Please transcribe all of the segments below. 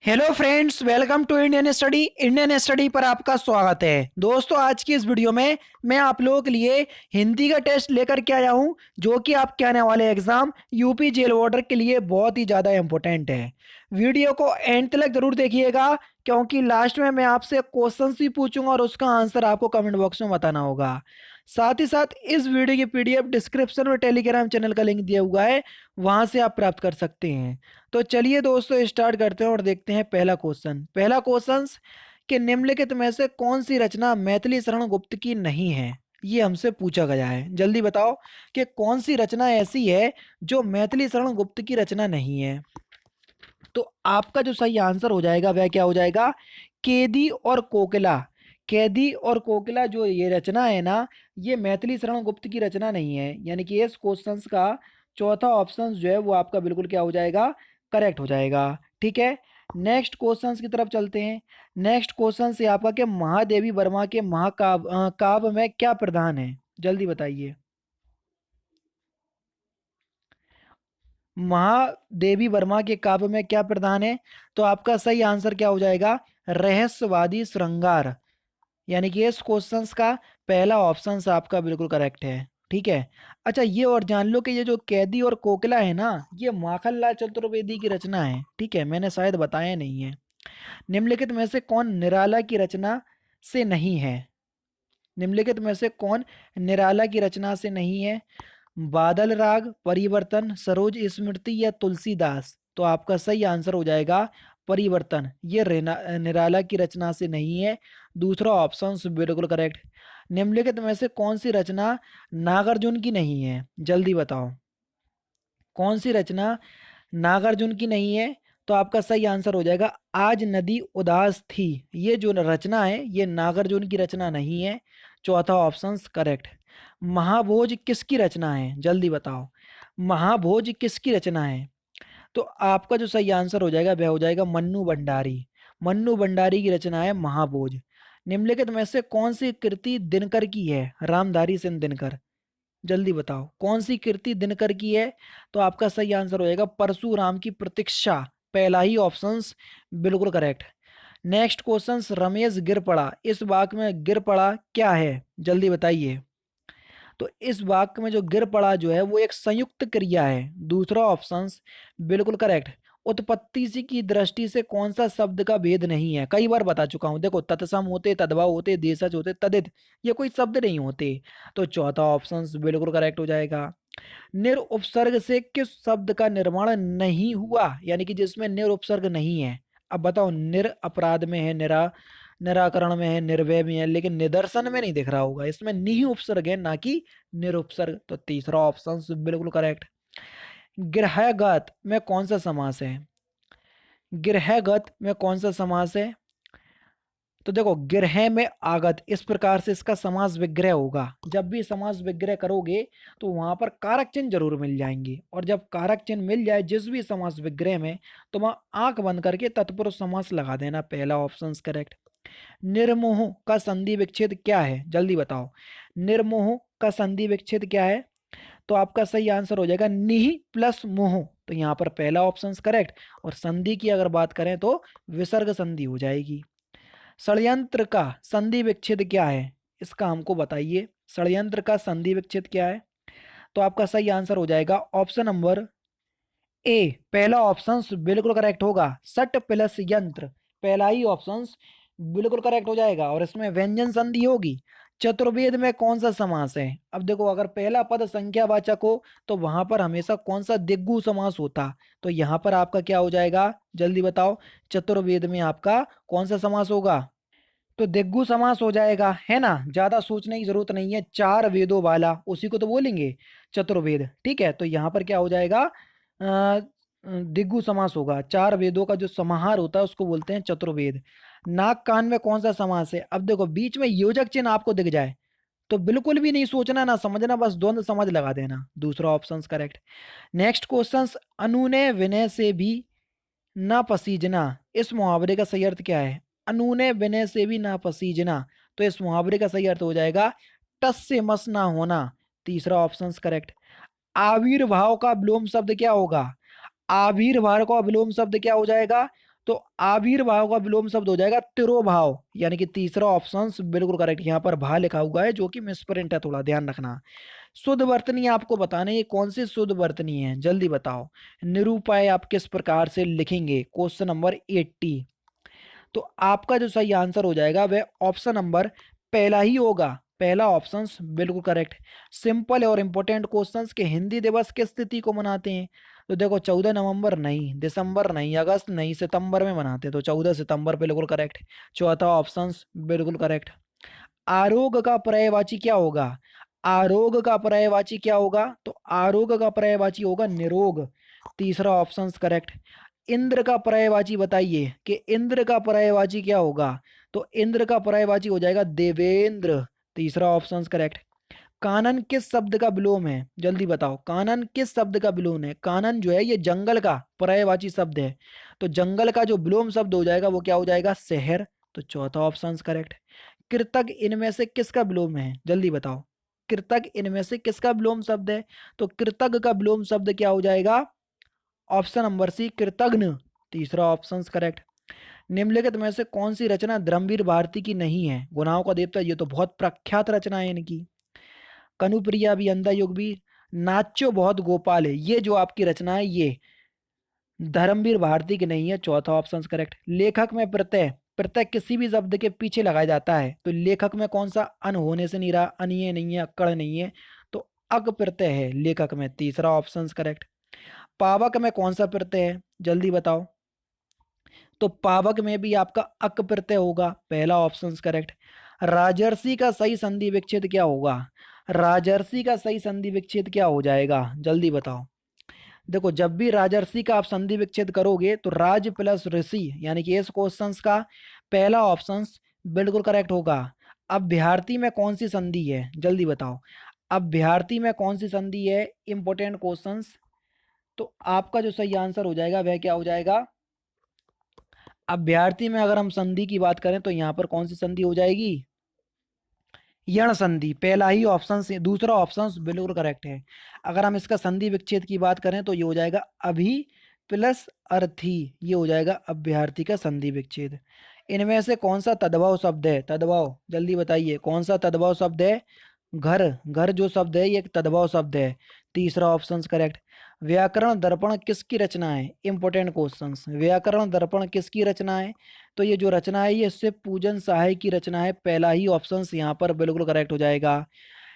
Hello friends, welcome to Indian study पर आपका स्वागत है। दोस्तों, आज की इस वीडियो में मैं आप लोगों के लिए हिंदी का टेस्ट लेकर के आया हूं, जो कि आपके आने वाले एग्जाम यूपी जेल वार्डर के लिए बहुत ही ज़्यादा इंपॉर्टेंट है। वीडियो को एंड तक जरूर देखिएगा, क्योंकि लास्ट में मैं आपसे क्वेश्चंस भी पूछूंगा और उसका आंसर आपको कमेंट बॉक्स में बताना होगा। साथ ही साथ इस वीडियो की पीडीएफ डिस्क्रिप्शन में टेलीग्राम चैनल का लिंक दिया हुआ है, वहां से आप प्राप्त कर सकते हैं। तो चलिए दोस्तों, स्टार्ट करते हैं और देखते हैं पहला क्वेश्चन कि निम्नलिखित में से कौन सी रचना मैथिली शरण गुप्त की नहीं है। ये हमसे पूछा गया है, जल्दी बताओ कि कौन सी रचना ऐसी है जो मैथिली शरण गुप्त की रचना नहीं है। तो आपका जो सही आंसर हो जाएगा वह क्या हो जाएगा? केदी और कोकिला। कैदी और कोकिला जो ये रचना है ना, ये मैथिली शरण गुप्त की रचना नहीं है। यानी कि इस क्वेश्चन का चौथा ऑप्शन जो है वो आपका बिल्कुल क्या हो जाएगा? करेक्ट हो जाएगा। ठीक है, नेक्स्ट क्वेश्चन की तरफ चलते हैं। नेक्स्ट क्वेश्चन से आपका कि महादेवी वर्मा के महाकाव्य काव्य में क्या प्रधान है? जल्दी बताइए। महादेवी वर्मा के काव्य में क्या प्रधान है? तो आपका सही आंसर क्या हो जाएगा? रहस्यवादी श्रृंगार। यानी कि इस क्वेश्चंस का पहला ऑप्शन आपका बिल्कुल करेक्ट है। ठीक है। अच्छा, ये और जान लो कि ये जो कैदी और कोकिला है ना, ये माखनलाल चतुर्वेदी की रचना है। ठीक है, मैंने शायद बताया नहीं है। निम्नलिखित में से कौन निराला की रचना से नहीं है? निम्नलिखित में से कौन निराला की रचना से नहीं है? बादल राग, परिवर्तन, सरोज स्मृति या तुलसीदास। तो आपका सही आंसर हो जाएगा परिवर्तन। ये निराला की रचना से नहीं है। दूसरा ऑप्शन बिल्कुल करेक्ट। निम्नलिखित में से कौन सी रचना नागार्जुन की नहीं है? जल्दी बताओ, कौन सी रचना नागार्जुन की नहीं है? तो आपका सही आंसर हो जाएगा आज नदी उदास थी। ये जो रचना है ये नागार्जुन की रचना नहीं है। चौथा ऑप्शन करेक्ट। महाभोज किसकी रचना है? जल्दी बताओ, महाभोज किसकी रचना है? तो आपका जो सही आंसर हो जाएगा वह हो जाएगा मन्नू भंडारी। मन्नू भंडारी की रचना है महाभोज। निम्नलिखित में से कौन सी कृति दिनकर की है? रामधारी सिंह दिनकर। जल्दी बताओ, कौन सी कृति दिनकर की है? तो आपका सही आंसर हो जाएगा परशुराम की प्रतीक्षा। पहला ही ऑप्शन बिल्कुल करेक्ट। नेक्स्ट क्वेश्चन, रमेश गिर पड़ा, इस वाक्य में गिर पड़ा क्या है? जल्दी बताइए। तो इस वाक्य में जो गिर पड़ा जो है वो एक संयुक्त क्रिया है। दूसरा ऑप्शन बिल्कुल करेक्ट। उत्पत्ति से की दृष्टि से कौन सा शब्द का भेद नहीं है? कई बार बता चुका हूं, देखो तत्सम होते, तद्भव होते, देशज होते, तदित, ये कोई शब्द नहीं होते। तो चौथा ऑप्शन बिल्कुल करेक्ट हो जाएगा। निरुपसर्ग से किस शब्द का निर्माण नहीं हुआ? यानी कि जिसमें निरुपसर्ग नहीं है। अब बताओ, निर अपराध में है, निराकरण में है, निर्भय में है, लेकिन निदर्शन में नहीं दिख रहा होगा। इसमें निहि उपसर्ग है, ना कि निरुपसर्ग। तो तीसरा ऑप्शन बिल्कुल करेक्ट। गृहगत में कौन सा समास है? गृहगत में कौन सा समास है? तो देखो, गृह में आगत, इस प्रकार से इसका समास विग्रह होगा। जब भी समास विग्रह करोगे तो वहां पर कारक चिन्ह जरूर मिल जाएंगे, और जब कारक चिन्ह मिल जाए जिस भी समास विग्रह में, तो वहां आंख बंद करके तत्पुरुष समास लगा देना। पहला ऑप्शन करेक्ट। निर्मोह का संधि विच्छेद क्या है? जल्दी बताओ, निर्मोह का संधि विच्छेद क्या है? तो आपका सही आंसर हो जाएगा निहि प्लस मोह। तो यहाँ पर पहला ऑप्शन करेक्ट। और संधि की अगर बात करें तो विसर्ग संधि हो जाएगी। षड्यंत्र का संधि विच्छेद क्या है? इसका हमको बताइए, षड्यंत्र का संधि विच्छेद क्या है? तो आपका सही आंसर हो जाएगा ऑप्शन नंबर ए। पहला ऑप्शन बिल्कुल करेक्ट होगा, सट प्लस यंत्र। पहला ही ऑप्शन बिल्कुल करेक्ट हो जाएगा, और इसमें व्यंजन संधि होगी। चतुर्वेद में कौन सा समास है? अब देखो, अगर पहला पद संख्यावाचक हो तो वहां पर हमेशा कौन सा दिग्गु समास होता? तो यहाँ पर आपका क्या हो जाएगा? जल्दी बताओ, चतुर्वेद में आपका कौन सा समास होगा? तो दिग्गु समास हो जाएगा, है ना। ज्यादा सोचने की जरूरत नहीं है, चार वेदों वाला उसी को तो बोलेंगे चतुर्वेद। ठीक है, तो यहाँ पर क्या हो जाएगा? दिग्गु समास होगा। चार वेदों का जो समाहार होता है उसको बोलते हैं चतुर्वेद। नाक कान में कौन सा समास है? अब देखो, बीच में योजक चिन्ह आपको दिख जाए तो बिल्कुल भी नहीं सोचना ना समझना, बस द्वंद्व समझ लगा देना। दूसरा ऑप्शन करेक्ट। नेक्स्ट क्वेश्चन, अनुनय विनय से भी ना पसीजना, इस मुहावरे का सही अर्थ क्या है? अनूने विनय से भी ना पसीजना। तो इस मुहावरे का सही अर्थ हो जाएगा टस से मस ना होना। तीसरा ऑप्शन करेक्ट। आविर्भाव का विलोम शब्द क्या होगा? आविर्भाव का विलोम शब्द क्या हो जाएगा? तो आविर्भाव का विलोम शब्द हो जाएगा तिरोभाव, यानी कि तीसरा ऑप्शन बिल्कुल करेक्ट। यहाँ पर भा लिखा हुआ है जो कि मिसप्रिंट है, थोड़ा ध्यान रखना। शुद्ध वर्तनी आपको बताना है, ये कौन सी शुद्ध वर्तनी है, जल्दी बताओ। निरूपाय आप किस प्रकार से लिखेंगे, क्वेश्चन नंबर 80। तो आपका जो सही आंसर हो जाएगा वह ऑप्शन नंबर पहला ही होगा, पहला ऑप्शन बिल्कुल करेक्ट। सिंपल और इंपॉर्टेंट क्वेश्चंस के हिंदी दिवस किस तिथि को मनाते हैं, तो देखो 14 नवंबर नहीं, दिसंबर नहीं, अगस्त नहीं, सितंबर में मनाते हैं, तो 14 सितंबर बिल्कुल करेक्ट। चौथा ऑप्शन बिल्कुल करेक्ट। आरोग्य का पर्यायवाची क्या होगा, आरोग्य का पर्यायवाची क्या होगा, तो आरोग्य का पर्यायवाची होगा निरोग, तीसरा ऑप्शन करेक्ट। इंद्र का पर्यायवाची बताइए कि इंद्र का पर्यायवाची क्या होगा, तो इंद्र का पर्यायवाची हो जाएगा देवेंद्र, तीसरा ऑप्शन करेक्ट। कानन किस शब्द का विलोम है, जल्दी बताओ, कानन किस शब्द का विलोम है, कानन जो है ये जंगल का पर्यायवाची शब्द है, तो जंगल का जो विलोम शब्द हो जाएगा वो क्या हो जाएगा, शहर, तो चौथा ऑप्शन करेक्ट। कृतक इनमें से किसका विलोम है, जल्दी बताओ, कृतक इनमें से किसका विलोम शब्द है, तो कृतक का विलोम शब्द क्या हो जाएगा, ऑप्शन नंबर सी कृतघ्न, तीसरा ऑप्शन करेक्ट। निम्नलिखित में से कौन सी रचना धर्मवीर भारती की नहीं है, गुनाहों का देवता, ये तो बहुत प्रख्यात रचना है इनकी। कनुप्रिया भी, अंधा युग भी, नाचो बहुत गोपाल है, ये जो आपकी रचना है ये धर्मवीर भारती की नहीं है, चौथा ऑप्शन करेक्ट। लेखक में प्रत्यय, प्रत्यय किसी भी शब्द के पीछे लगाया जाता है, तो लेखक में कौन सा, अन होने से नहीं रहा, अनिय नहीं है, अक्कड़ नहीं है, तो अक प्रत्यय है लेखक में, तीसरा ऑप्शन करेक्ट। पावक में कौन सा प्रत्यय है, जल्दी बताओ, तो पावक में भी आपका अक प्रत्यय होगा, पहला ऑप्शन करेक्ट। राजर्षि का सही संधि विच्छेद क्या होगा, राजर्षि का सही संधि विच्छेद क्या हो जाएगा, जल्दी बताओ। देखो जब भी राजर्षि का आप संधि विच्छेद करोगे तो राज प्लस ऋषि, यानी कि इस क्वेश्चन का पहला ऑप्शन बिल्कुल करेक्ट होगा। अभ्यर्थी में कौन सी संधि है, जल्दी बताओ, अभ्यर्थी में कौन सी संधि है, इंपॉर्टेंट क्वेश्चंस। तो आपका जो सही आंसर हो जाएगा वह क्या हो जाएगा, अभ्यर्थी में अगर हम संधि की बात करें तो यहाँ पर कौन सी संधि हो जाएगी, यण संधि, पहला ही ऑप्शन से दूसरा ऑप्शन बिल्कुल करेक्ट है। अगर हम इसका संधि विच्छेद की बात करें तो ये हो जाएगा अभी प्लस अर्थी, ये हो जाएगा अभ्यर्थी का संधि विच्छेद। इनमें से कौन सा तद्भव शब्द है, तद्भव जल्दी बताइए, कौन सा तद्भव शब्द है, घर, घर जो शब्द है ये एक तद्भव शब्द है, तीसरा ऑप्शन करेक्ट। व्याकरण दर्पण किसकी रचना है, इंपॉर्टेंट क्वेश्चंस, व्याकरण दर्पण किसकी रचना है, तो ये जो रचना है ये शिव पूजन सहाय की रचना है, पहला ही ऑप्शन यहाँ पर बिल्कुल करेक्ट हो जाएगा।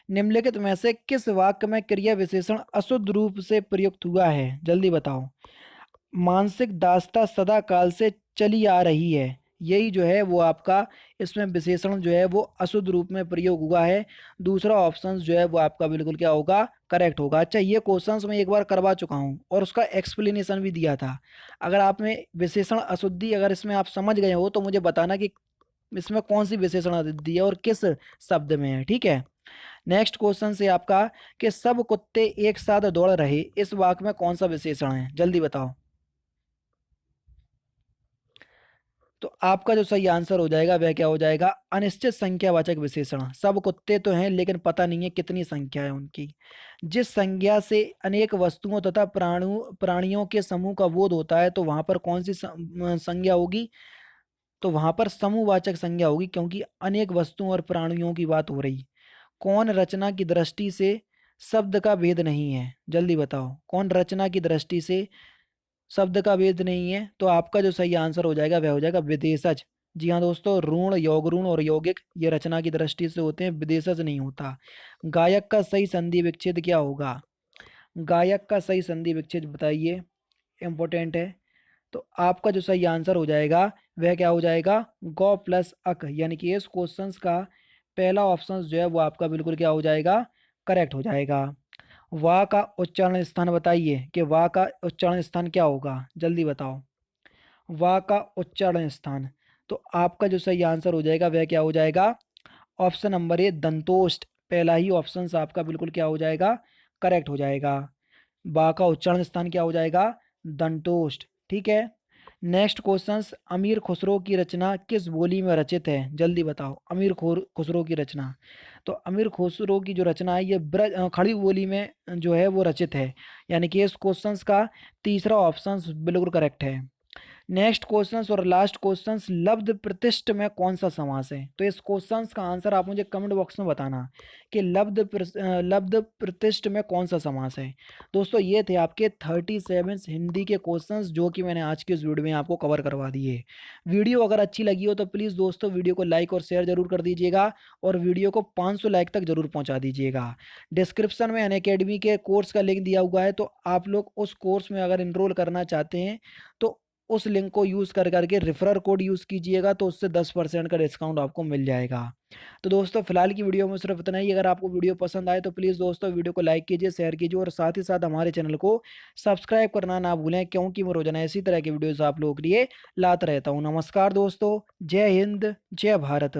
निम्नलिखित में से किस वाक्य में क्रिया विशेषण अशुद्ध रूप से प्रयुक्त हुआ है, जल्दी बताओ। मानसिक दास्ता सदा काल से चली आ रही है, यही जो है वो आपका इसमें विशेषण जो है वो अशुद्ध रूप में प्रयोग हुआ है, दूसरा ऑप्शन जो है वो आपका बिल्कुल क्या होगा, करेक्ट होगा। अच्छा ये क्वेश्चंस मैं एक बार करवा चुका हूँ और उसका एक्सप्लेनेशन भी दिया था, अगर आप में विशेषण अशुद्धि अगर इसमें आप समझ गए हो तो मुझे बताना कि इसमें कौन सी विशेषण अशुद्धि है और किस शब्द में है, ठीक है। नेक्स्ट क्वेश्चन से आपका कि सब कुत्ते एक साथ दौड़ रहे, इस वाक्य में कौन सा विशेषण है, जल्दी बताओ। तो आपका जो सही आंसर हो जाएगा वह क्या हो जाएगा, अनिश्चित संख्यावाचक विशेषण। सब कुत्ते तो हैं लेकिन पता नहीं है कितनी संख्या है उनकी। जिस संज्ञा से अनेक वस्तुओं तथा प्राणियों के समूह का बोध होता है तो वहां पर कौन सी संज्ञा होगी, तो वहां पर समूहवाचक संज्ञा होगी, क्योंकि अनेक वस्तुओं और प्राणियों की बात हो रही। कौन रचना की दृष्टि से शब्द का भेद नहीं है, जल्दी बताओ, कौन रचना की दृष्टि से शब्द का भेद नहीं है, तो आपका जो सही आंसर हो जाएगा वह हो जाएगा विदेशज। जी हाँ दोस्तों, ऋण, योग ऋण और यौगिक ये रचना की दृष्टि से होते हैं, विदेशज नहीं होता। गायक का सही संधि विच्छेद क्या होगा, गायक का सही संधि विच्छेद बताइए, इंपॉर्टेंट है। तो आपका जो सही आंसर हो जाएगा वह क्या हो जाएगा, गौ प्लस अक, यानी कि इस क्वेश्चन का पहला ऑप्शन जो है वो आपका बिल्कुल क्या हो जाएगा, करेक्ट हो जाएगा। वाह का उच्चारण स्थान बताइए कि वाह का उच्चारण स्थान क्या होगा, जल्दी बताओ। वाह का उच्चारण स्थान, तो आपका जो सही आंसर हो जाएगा वह क्या हो जाएगा, ऑप्शन नंबर ए दंतोष्ट, पहला ही ऑप्शन आपका बिल्कुल क्या हो जाएगा, करेक्ट हो जाएगा। बा का उच्चारण स्थान क्या हो जाएगा, दंतोष्ट, ठीक है। नेक्स्ट क्वेश्चन, अमीर खुसरो की रचना किस बोली में रचित है, जल्दी बताओ। खुसरो की रचना, तो अमीर खुसरो की जो रचना है ये खड़ी बोली में जो है वो रचित है, यानी कि इस क्वेश्चन का तीसरा ऑप्शन बिल्कुल करेक्ट है। नेक्स्ट क्वेश्चन और लास्ट क्वेश्चन, लब्ध प्रतिष्ठ में कौन सा समास है? तो इस क्वेश्चन का आंसर आप मुझे कमेंट बॉक्स में बताना कि लब्ध प्रतिष्ठ में कौन सा समास है। दोस्तों ये थे आपके 37 हिंदी के क्वेश्चंस जो कि मैंने आज के इस वीडियो में आपको कवर करवा दिए। वीडियो अगर अच्छी लगी हो तो प्लीज़ दोस्तों वीडियो को लाइक और शेयर जरूर कर दीजिएगा और वीडियो को 500 लाइक तक जरूर पहुंचा दीजिएगा। डिस्क्रिप्शन में अनअकैडमी के कोर्स का लिंक दिया हुआ है, तो आप लोग उस कोर्स में अगर इनरोल करना चाहते हैं तो उस लिंक को यूज़ कर करके रेफरल कोड यूज़ कीजिएगा, तो उससे 10% का डिस्काउंट आपको मिल जाएगा। तो दोस्तों फिलहाल की वीडियो में सिर्फ इतना ही। अगर आपको वीडियो पसंद आए तो प्लीज़ दोस्तों वीडियो को लाइक कीजिए, शेयर कीजिए और साथ ही साथ हमारे चैनल को सब्सक्राइब करना ना भूलें, क्योंकि मैं रोजाना इसी तरह की वीडियोज़ आप लोगों के लिए लाता रहता हूँ। नमस्कार दोस्तों, जय हिंद, जय भारत।